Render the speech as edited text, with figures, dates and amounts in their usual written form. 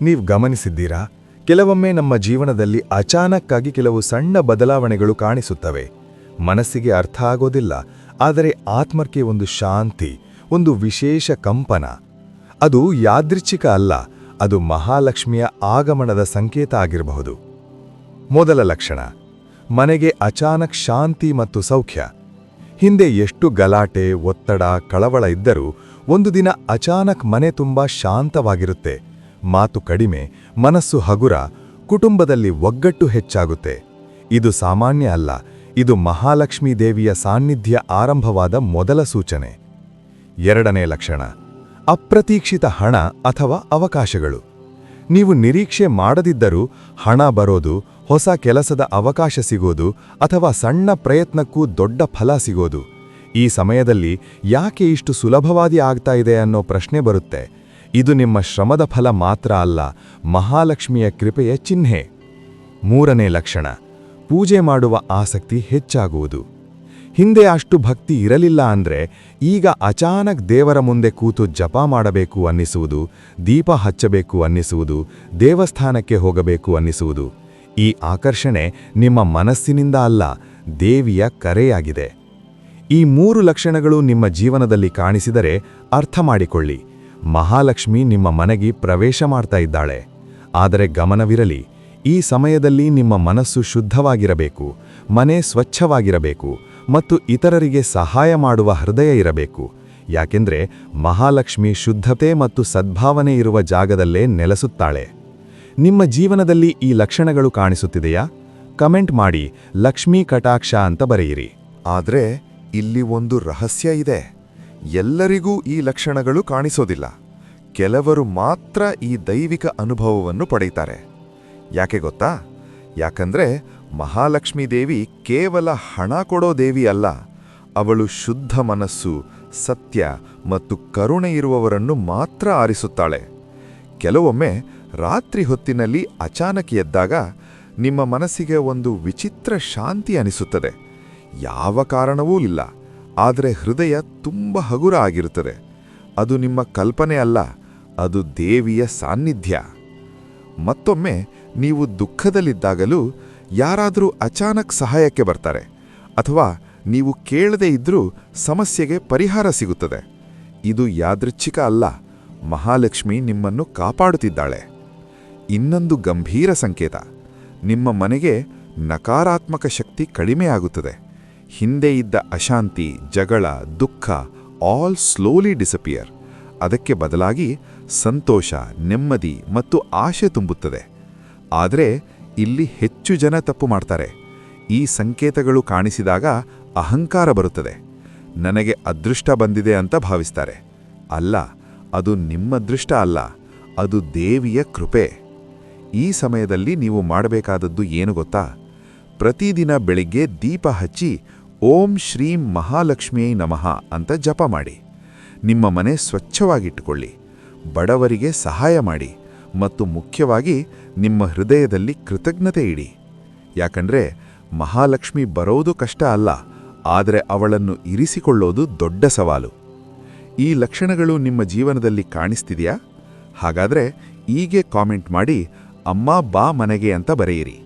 ನೀವು ಗಮನಿಸಿದ್ದೀರಾ? ಕೆಲವೊಮ್ಮೆ ನಮ್ಮ ಜೀವನದಲ್ಲಿ ಅಚಾನಕ್ಕಾಗಿ ಕೆಲವು ಸಣ್ಣ ಬದಲಾವಣೆಗಳು ಕಾಣಿಸುತ್ತವೆ. ಮನಸ್ಸಿಗೆ ಅರ್ಥ ಆಗೋದಿಲ್ಲ, ಆದರೆ ಆತ್ಮಕ್ಕೆ ಒಂದು ಶಾಂತಿ, ಒಂದು ವಿಶೇಷ ಕಂಪನ. ಅದು ಯಾದೃಚ್ಛಿಕ ಅಲ್ಲ, ಅದು ಮಹಾಲಕ್ಷ್ಮಿಯ ಆಗಮನದ ಸಂಕೇತ ಆಗಿರಬಹುದು. ಮೊದಲ ಲಕ್ಷಣ, ಮನೆಗೆ ಅಚಾನಕ್ ಶಾಂತಿ ಮತ್ತು ಸೌಖ್ಯ. ಹಿಂದೆ ಎಷ್ಟು ಗಲಾಟೆ, ಒತ್ತಡ, ಕಳವಳ ಇದ್ದರೂ ಒಂದು ದಿನ ಅಚಾನಕ್ ಮನೆ ತುಂಬಾ ಶಾಂತವಾಗಿರುತ್ತೆ. ಮಾತು ಕಡಿಮೆ, ಮನಸ್ಸು ಹಗುರ, ಕುಟುಂಬದಲ್ಲಿ ಒಗ್ಗಟ್ಟು ಹೆಚ್ಚಾಗುತ್ತೆ. ಇದು ಸಾಮಾನ್ಯ ಅಲ್ಲ, ಇದು ಮಹಾಲಕ್ಷ್ಮೀ ದೇವಿಯ ಸಾನ್ನಿಧ್ಯ ಆರಂಭವಾದ ಮೊದಲ ಸೂಚನೆ. ಎರಡನೇ ಲಕ್ಷಣ, ಅಪ್ರತೀಕ್ಷಿತ ಹಣ ಅಥವಾ ಅವಕಾಶಗಳು. ನೀವು ನಿರೀಕ್ಷೆ ಮಾಡದಿದ್ದರೂ ಹಣ ಬರೋದು, ಹೊಸ ಕೆಲಸದ ಅವಕಾಶ ಸಿಗೋದು ಅಥವಾ ಸಣ್ಣ ಪ್ರಯತ್ನಕ್ಕೂ ದೊಡ್ಡ ಫಲ ಸಿಗೋದು. ಈ ಸಮಯದಲ್ಲಿ ಯಾಕೆ ಇಷ್ಟು ಸುಲಭವಾಗಿ ಆಗ್ತಾ ಇದೆ ಅನ್ನೋ ಪ್ರಶ್ನೆ ಬರುತ್ತೆ. ಇದು ನಿಮ್ಮ ಶ್ರಮದ ಫಲ ಮಾತ್ರ ಅಲ್ಲ, ಮಹಾಲಕ್ಷ್ಮಿಯ ಕೃಪೆಯ ಚಿಹ್ನೆ. ಮೂರನೇ ಲಕ್ಷಣ, ಪೂಜೆ ಮಾಡುವ ಆಸಕ್ತಿ ಹೆಚ್ಚಾಗುವುದು. ಹಿಂದೆ ಅಷ್ಟು ಭಕ್ತಿ ಇರಲಿಲ್ಲ ಅಂದ್ರೆ ಈಗ ಅಚಾನಕ್ ದೇವರ ಮುಂದೆ ಕೂತು ಜಪ ಮಾಡಬೇಕು ಅನ್ನಿಸುವುದು, ದೀಪ ಹಚ್ಚಬೇಕು ಅನ್ನಿಸುವುದು, ದೇವಸ್ಥಾನಕ್ಕೆ ಹೋಗಬೇಕು ಅನ್ನಿಸುವುದು. ಈ ಆಕರ್ಷಣೆ ನಿಮ್ಮ ಮನಸ್ಸಿನಿಂದ ಅಲ್ಲ, ದೇವಿಯ ಕರೆಯಾಗಿದೆ. ಈ ಮೂರು ಲಕ್ಷಣಗಳು ನಿಮ್ಮ ಜೀವನದಲ್ಲಿ ಕಾಣಿಸಿದರೆ ಅರ್ಥ ಮಾಡಿಕೊಳ್ಳಿ, ಮಹಾಲಕ್ಷ್ಮಿ ನಿಮ್ಮ ಮನೆಗೆ ಪ್ರವೇಶ ಮಾಡ್ತಾ ಇದ್ದಾಳೆ. ಆದರೆ ಗಮನವಿರಲಿ, ಈ ಸಮಯದಲ್ಲಿ ನಿಮ್ಮ ಮನಸ್ಸು ಶುದ್ಧವಾಗಿರಬೇಕು, ಮನೆ ಸ್ವಚ್ಛವಾಗಿರಬೇಕು ಮತ್ತು ಇತರರಿಗೆ ಸಹಾಯ ಮಾಡುವ ಹೃದಯ ಇರಬೇಕು. ಯಾಕೆಂದ್ರೆ ಮಹಾಲಕ್ಷ್ಮಿ ಶುದ್ಧತೆ ಮತ್ತು ಸದ್ಭಾವನೆ ಇರುವ ಜಾಗದಲ್ಲೇ ನೆಲೆಸುತ್ತಾಳೆ. ನಿಮ್ಮ ಜೀವನದಲ್ಲಿ ಈ ಲಕ್ಷಣಗಳು ಕಾಣಿಸುತ್ತಿದೆಯಾ? ಕಮೆಂಟ್ ಮಾಡಿ ಲಕ್ಷ್ಮೀ ಕಟಾಕ್ಷ ಅಂತ ಬರೆಯಿರಿ. ಆದ್ರೆ ಇಲ್ಲಿ ಒಂದು ರಹಸ್ಯ ಇದೆ. ಎಲ್ಲರಿಗೂ ಈ ಲಕ್ಷಣಗಳು ಕಾಣಿಸೋದಿಲ್ಲ. ಕೆಲವರು ಮಾತ್ರ ಈ ದೈವಿಕ ಅನುಭವವನ್ನು ಪಡೆಯುತ್ತಾರೆ. ಯಾಕೆ ಗೊತ್ತಾ? ಯಾಕಂದ್ರೆ ಮಹಾಲಕ್ಷ್ಮೀ ದೇವಿ ಕೇವಲ ಹಣ ಕೊಡೋ ದೇವಿ ಅಲ್ಲ, ಅವಳು ಶುದ್ಧ ಮನಸ್ಸು, ಸತ್ಯ ಮತ್ತು ಕರುಣೆ ಇರುವವರನ್ನು ಮಾತ್ರ ಆರಿಸುತ್ತಾಳೆ. ಕೆಲವೊಮ್ಮೆ ರಾತ್ರಿ ಹೊತ್ತಿನಲ್ಲಿ ಅಚಾನಕ್ ಎದ್ದಾಗ ನಿಮ್ಮ ಮನಸ್ಸಿಗೆ ಒಂದು ವಿಚಿತ್ರ ಶಾಂತಿ ಅನಿಸುತ್ತದೆ. ಯಾವ ಕಾರಣವೂ ಇಲ್ಲ, ಆದರೆ ಹೃದಯ ತುಂಬ ಹಗುರ ಆಗಿರುತ್ತದೆ. ಅದು ನಿಮ್ಮ ಕಲ್ಪನೆ ಅಲ್ಲ, ಅದು ದೇವಿಯ ಸಾನ್ನಿಧ್ಯ. ಮತ್ತೊಮ್ಮೆ ನೀವು ದುಃಖದಲ್ಲಿದ್ದಾಗಲೂ ಯಾರಾದರೂ ಅಚಾನಕ್ ಸಹಾಯಕ್ಕೆ ಬರ್ತಾರೆ, ಅಥವಾ ನೀವು ಕೇಳದೇ ಇದ್ರೂ ಸಮಸ್ಯೆಗೆ ಪರಿಹಾರ ಸಿಗುತ್ತದೆ. ಇದು ಯಾದೃಚ್ಛಿಕ ಅಲ್ಲ, ಮಹಾಲಕ್ಷ್ಮಿ ನಿಮ್ಮನ್ನು ಕಾಪಾಡುತ್ತಿದ್ದಾಳೆ. ಇನ್ನೊಂದು ಗಂಭೀರ ಸಂಕೇತ, ನಿಮ್ಮ ಮನೆಗೆ ನಕಾರಾತ್ಮಕ ಶಕ್ತಿ ಕಡಿಮೆಯಾಗುತ್ತದೆ. ಹಿಂದೆ ಇದ್ದ ಅಶಾಂತಿ, ಜಗಳ, ದುಃಖ ಆಲ್ ಸ್ಲೋಲಿ ಡಿಸಪಿಯರ್. ಅದಕ್ಕೆ ಬದಲಾಗಿ ಸಂತೋಷ, ನೆಮ್ಮದಿ ಮತ್ತು ಆಶೆ ತುಂಬುತ್ತದೆ. ಆದರೆ ಇಲ್ಲಿ ಹೆಚ್ಚು ಜನ ತಪ್ಪು ಮಾಡ್ತಾರೆ. ಈ ಸಂಕೇತಗಳು ಕಾಣಿಸಿದಾಗ ಅಹಂಕಾರ ಬರುತ್ತದೆ. ನನಗೆ ಅದೃಷ್ಟ ಬಂದಿದೆ ಅಂತ ಭಾವಿಸ್ತಾರೆ. ಅಲ್ಲ, ಅದು ನಿಮ್ಮ ಅದೃಷ್ಟ ಅಲ್ಲ, ಅದು ದೇವಿಯ ಕೃಪೆ. ಈ ಸಮಯದಲ್ಲಿ ನೀವು ಮಾಡಬೇಕಾದದ್ದು ಏನು ಗೊತ್ತಾ? ಪ್ರತಿದಿನ ಬೆಳಿಗ್ಗೆ ದೀಪ ಹಚ್ಚಿ ಓಂ ಶ್ರೀಂ ಮಹಾಲಕ್ಷ್ಮಿಯೈ ನಮಃ ಅಂತ ಜಪ ಮಾಡಿ. ನಿಮ್ಮ ಮನೆ ಸ್ವಚ್ಛವಾಗಿಟ್ಟುಕೊಳ್ಳಿ, ಬಡವರಿಗೆ ಸಹಾಯ ಮಾಡಿ ಮತ್ತು ಮುಖ್ಯವಾಗಿ ನಿಮ್ಮ ಹೃದಯದಲ್ಲಿ ಕೃತಜ್ಞತೆ ಇಡಿ. ಯಾಕಂದ್ರೆ ಮಹಾಲಕ್ಷ್ಮಿ ಬರೋದು ಕಷ್ಟ ಅಲ್ಲ, ಆದರೆ ಅವಳನ್ನು ಇರಿಸಿಕೊಳ್ಳೋದು ದೊಡ್ಡ ಸವಾಲು. ಈ ಲಕ್ಷಣಗಳು ನಿಮ್ಮ ಜೀವನದಲ್ಲಿ ಕಾಣಿಸ್ತಿದೆಯಾ? ಹಾಗಾದ್ರೆ ಈಗೇ ಕಾಮೆಂಟ್ ಮಾಡಿ ಅಮ್ಮ ಬಾ ಮನೆಗೆ ಅಂತ ಬರೆಯಿರಿ.